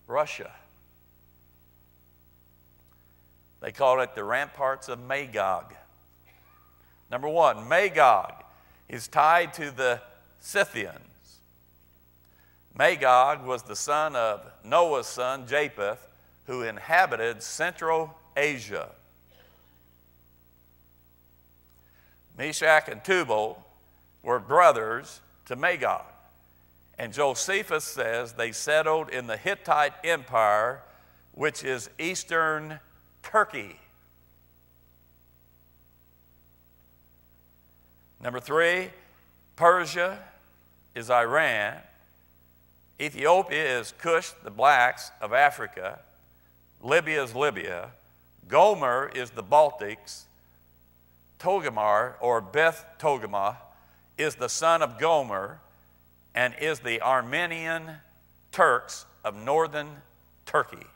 Russia. They called it the ramparts of Magog. Number one, Magog is tied to the Scythians. Magog was the son of Noah's son, Japheth, who inhabited Central Asia. Meshach and Tubal were brothers to Magog. And Josephus says they settled in the Hittite Empire, which is eastern Turkey. Number three, Persia is Iran. Ethiopia is Cush, the blacks of Africa. Libya is Libya. Gomer is the Baltics. Togarmah, or Beth Togarmah, is the son of Gomer and is the Armenian Turks of northern Turkey.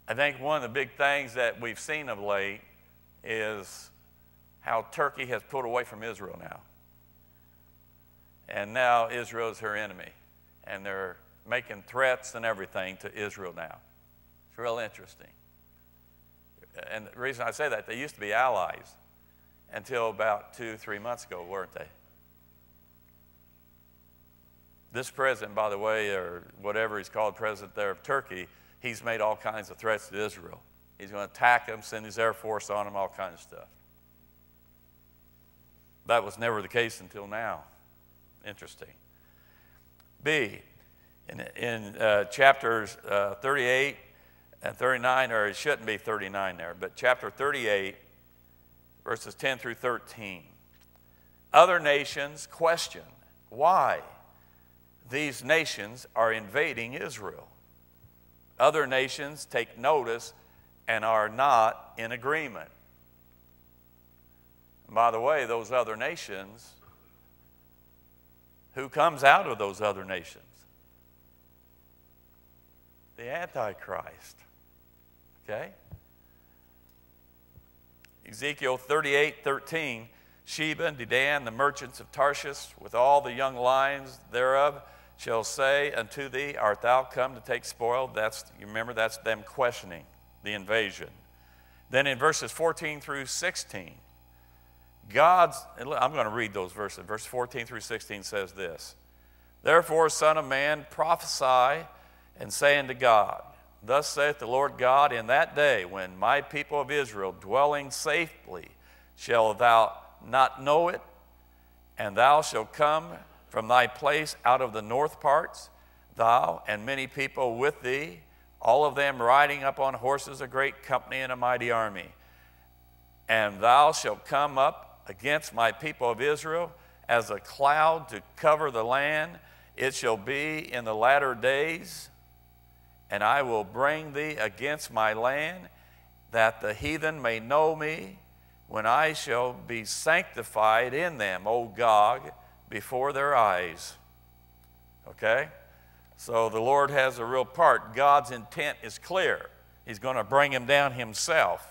I think one of the big things that we've seen of late is how Turkey has pulled away from Israel now. And now Israel is her enemy. And they're making threats and everything to Israel now. It's real interesting. And the reason I say that, they used to be allies until about 2-3 months ago, weren't they? This president, by the way, or whatever he's called, president there of Turkey, he's made all kinds of threats to Israel. He's going to attack them, send his Air Force on them, all kinds of stuff. That was never the case until now. Interesting. B, in chapters 38 and 39, or it shouldn't be 39 there, but chapter 38, verses 10 through 13. Other nations question why these nations are invading Israel. Other nations take notice and are not in agreement. And by the way, those other nations, who comes out of those other nations? The Antichrist. Okay? Ezekiel 38:13, Sheba and Dedan, the merchants of Tarshish, with all the young lions thereof, shall say unto thee, art thou come to take spoil? You remember, that's them questioning the invasion. Then in verses 14 through 16, I'm going to read those verses. Verse 14 through 16 says this, therefore, son of man, prophesy and say unto God, thus saith the Lord God, in that day when my people of Israel dwelling safely, shall thou not know it, and thou shalt come from thy place out of the north parts, thou and many people with thee, all of them riding up on horses, a great company and a mighty army. And thou shalt come up against my people of Israel as a cloud to cover the land. It shall be in the latter days, and I will bring thee against my land, that the heathen may know me, when I shall be sanctified in them, O Gog, before their eyes. Okay? So the Lord has a real part. God's intent is clear. He's going to bring them down himself.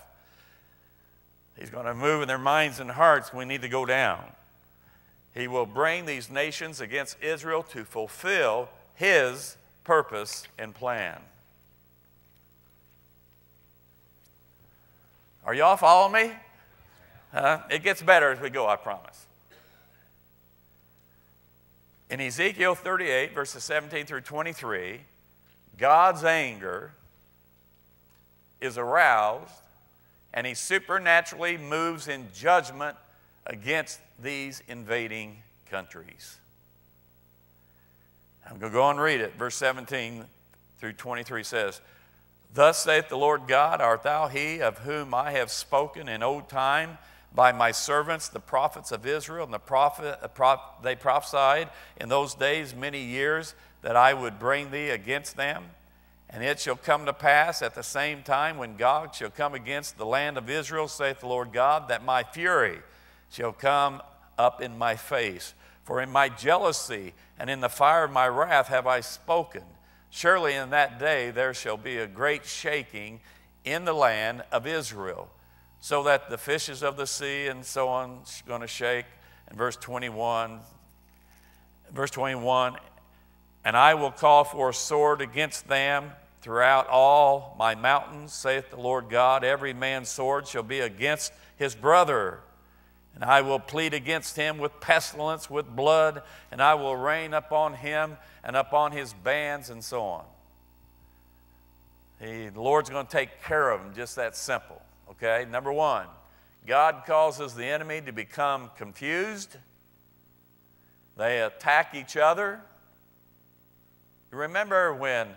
He's going to move in their minds and hearts. We need to go down. He will bring these nations against Israel to fulfill his purpose and plan. Are y'all following me? It gets better as we go, I promise. In Ezekiel 38, verses 17 through 23, God's anger is aroused, and he supernaturally moves in judgment against these invading countries. I'm going to go and read it. Verse 17 through 23 says, thus saith the Lord God, art thou he of whom I have spoken in old time by my servants, the prophets of Israel? And they prophesied in those days many years that I would bring thee against them. And it shall come to pass at the same time when Gog shall come against the land of Israel, saith the Lord God, that my fury shall come up in my face. For in my jealousy and in the fire of my wrath have I spoken. Surely in that day there shall be a great shaking in the land of Israel, so that the fishes of the sea and so on is going to shake. And verse 21, Verse 21, and I will call for a sword against them throughout all my mountains, saith the Lord God. Every man's sword shall be against his brother. And I will plead against him with pestilence, with blood, and I will rain upon him and upon his bands, and so on. The Lord's going to take care of them, just that simple. Okay, number one, God causes the enemy to become confused. They attack each other. You remember when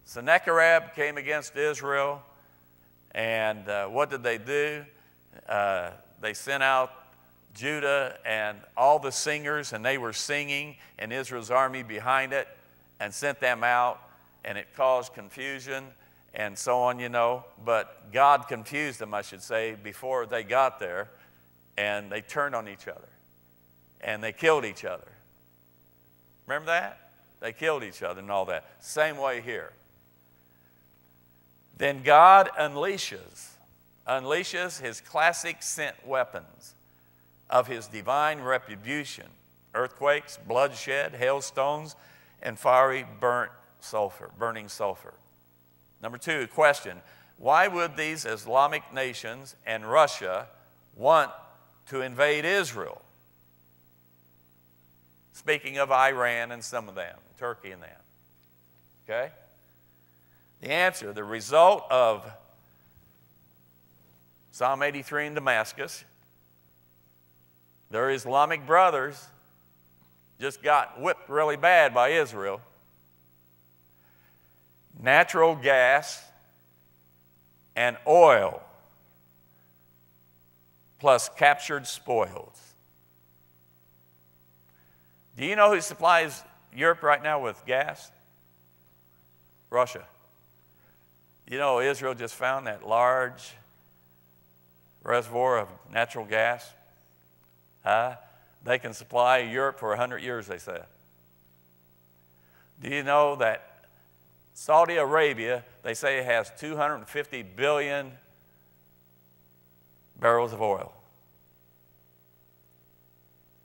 Sennacherib came against Israel, and what did they do? They sent out Judah and all the singers, and they were singing, and Israel's army behind it, and sent them out, and it caused confusion and so on, you know. But God confused them, I should say, before they got there, and they turned on each other, and they killed each other. Remember that? They killed each other and all that. Same way here. Then God unleashes his classic sent weapons of his divine retribution: earthquakes, bloodshed, hailstones, and fiery burning sulfur. Number two, question: why would these Islamic nations and Russia want to invade Israel? Speaking of Iran and some of them, Turkey and them. Okay? The answer, the result of Psalm 83 in Damascus, their Islamic brothers just got whipped really bad by Israel. Natural gas and oil plus captured spoils. Do you know who supplies Europe right now with gas? Russia. You know, Israel just found that large reservoir of natural gas. They can supply Europe for 100 years, they said. Do you know that Saudi Arabia, they say, has 250 billion barrels of oil?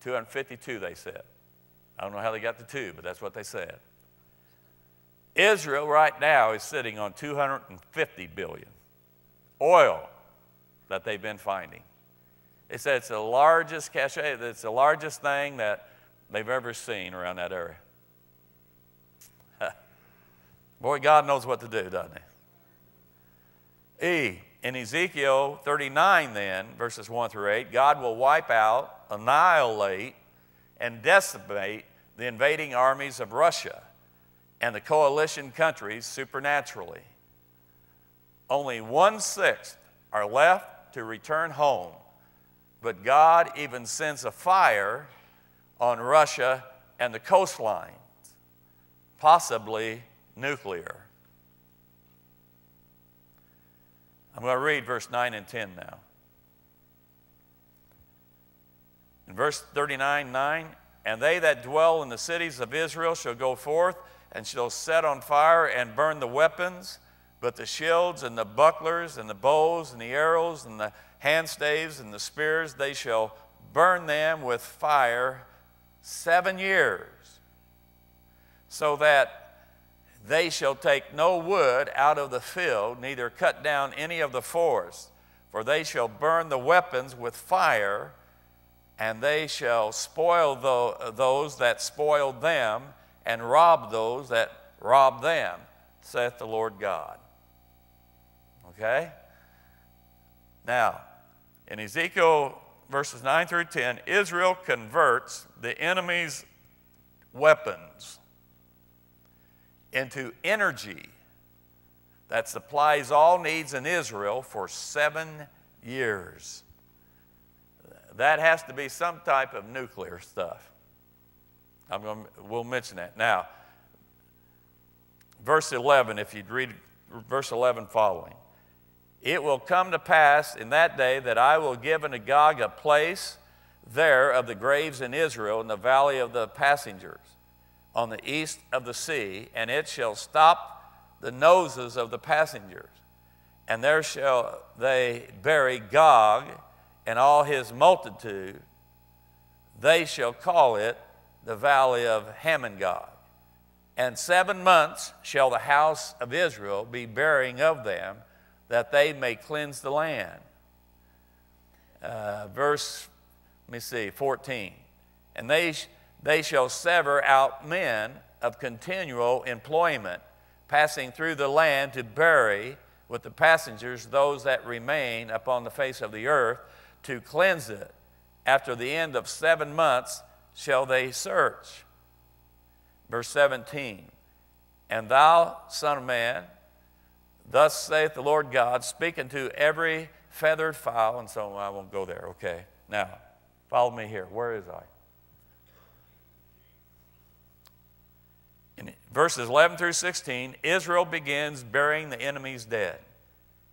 252, they said. I don't know how they got the 2, but that's what they said. Israel right now is sitting on 250 billion oil that they've been finding. They said it's the largest cache, it's the largest thing that they've ever seen around that area. Boy, God knows what to do, doesn't he? In Ezekiel 39 then, verses 1 through 8, God will wipe out, annihilate, and decimate the invading armies of Russia and the coalition countries supernaturally. Only 1/6 are left to return home, but God even sends a fire on Russia and the coastlines, possibly nuclear. I'm going to read verse 9 and 10 now. In verse 39:9, and they that dwell in the cities of Israel shall go forth and shall set on fire and burn the weapons, but the shields and the bucklers and the bows and the arrows and the handstaves and the spears, they shall burn them with fire 7 years, so that they shall take no wood out of the field, neither cut down any of the forest, for they shall burn the weapons with fire, and they shall spoil those that spoiled them, and rob those that robbed them, saith the Lord God. Okay? Now, in Ezekiel verses 9 through 10, Israel converts the enemy's weapons into energy that supplies all needs in Israel for 7 years. That has to be some type of nuclear stuff. We'll mention that. Now, verse 11, if you'd read verse 11 following. It will come to pass in that day that I will give unto Gog a place there of the graves in Israel in the valley of the passengers on the east of the sea, and it shall stop the noses of the passengers. And there shall they bury Gog and all his multitude. They shall call it the valley of Hamongog. And 7 months shall the house of Israel be burying of them, that they may cleanse the land. Verse, 14. And they shall sever out men of continual employment, passing through the land to bury with the passengers those that remain upon the face of the earth, to cleanse it. After the end of 7 months shall they search. Verse 17. And thou, son of man, thus saith the Lord God, speaking to every feathered fowl, and so I won't go there, okay. Now, follow me here. Where is I? In verses 11 through 16, Israel begins burying the enemy's dead.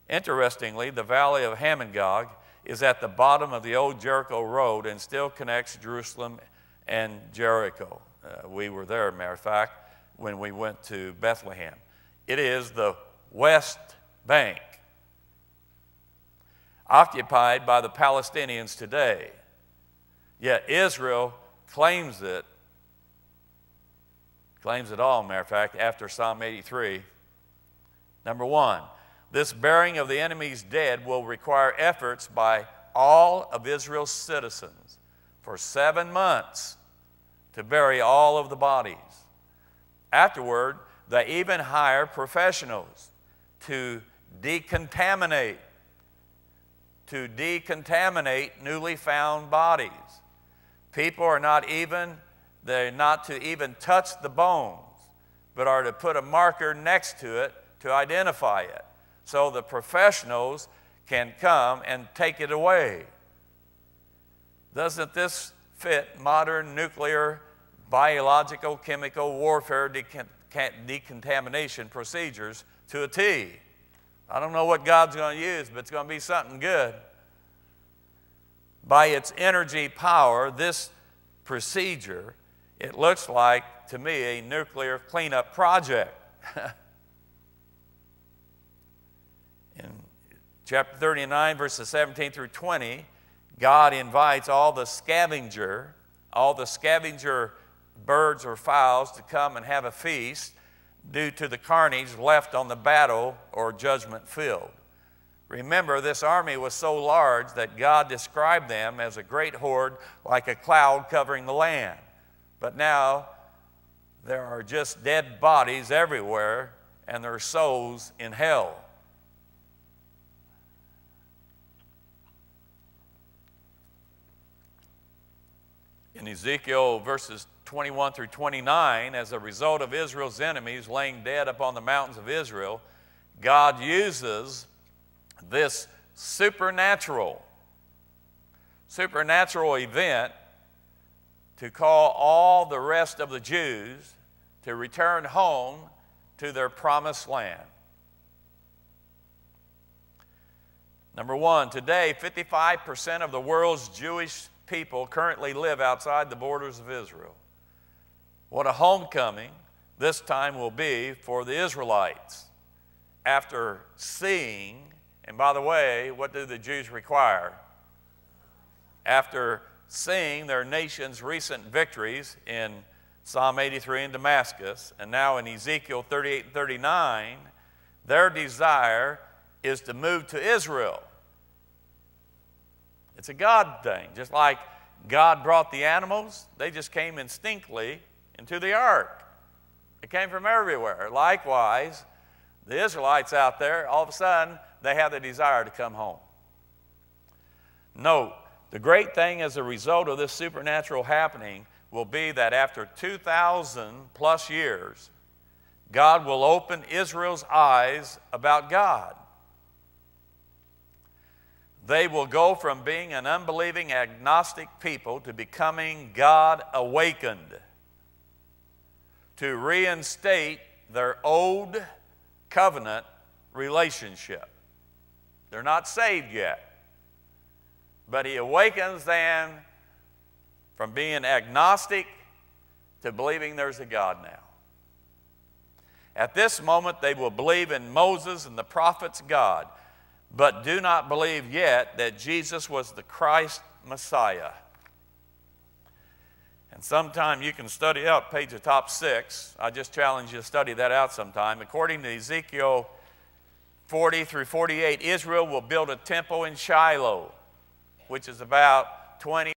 Interestingly, the valley of Hamongog is at the bottom of the old Jericho road and still connects Jerusalem and Jericho. We were there, matter of fact, when we went to Bethlehem. It is the West Bank, occupied by the Palestinians today. Yet Israel claims it all, matter of fact, after Psalm 83. Number one, this burying of the enemy's dead will require efforts by all of Israel's citizens for 7 months to bury all of the bodies. Afterward, they even hire professionals to decontaminate newly found bodies. People are not to even touch the bones, but are to put a marker next to it to identify it, so the professionals can come and take it away. Doesn't this fit modern nuclear, biological, chemical warfare decontamination procedures to a T? I don't know what God's going to use, but it's going to be something good. By its energy power, this procedure, it looks like, to me, a nuclear cleanup project. In chapter 39, verses 17 through 20, God invites all the scavenger birds or fowls to come and have a feast due to the carnage left on the battle or judgment field. Remember, this army was so large that God described them as a great horde, like a cloud covering the land. But now there are just dead bodies everywhere, and there are souls in hell. In Ezekiel verses 21 through 29, as a result of Israel's enemies laying dead upon the mountains of Israel, God uses this supernatural event to call all the rest of the Jews to return home to their promised land. Number one, today 55% of the world's Jewish people currently live outside the borders of Israel. What a homecoming this time will be for the Israelites after seeing, and by the way, what do the Jews require? After seeing their nation's recent victories in Psalm 83 in Damascus, and now in Ezekiel 38 and 39, their desire is to move to Israel. It's a God thing. Just like God brought the animals, they just came instinctively into the ark. They came from everywhere. Likewise, the Israelites out there, all of a sudden, they have the desire to come home. Note, the great thing as a result of this supernatural happening will be that after 2,000 plus years, God will open Israel's eyes about God. They will go from being an unbelieving, agnostic people to becoming God-awakened, to reinstate their old covenant relationship. They're not saved yet, but He awakens them from being agnostic to believing there's a God now. At this moment, they will believe in Moses and the prophets' God, but do not believe yet that Jesus was the Christ Messiah. And sometime you can study out page the top 6. I just challenge you to study that out sometime. According to Ezekiel 40 through 48, Israel will build a temple in Shiloh, which is about 20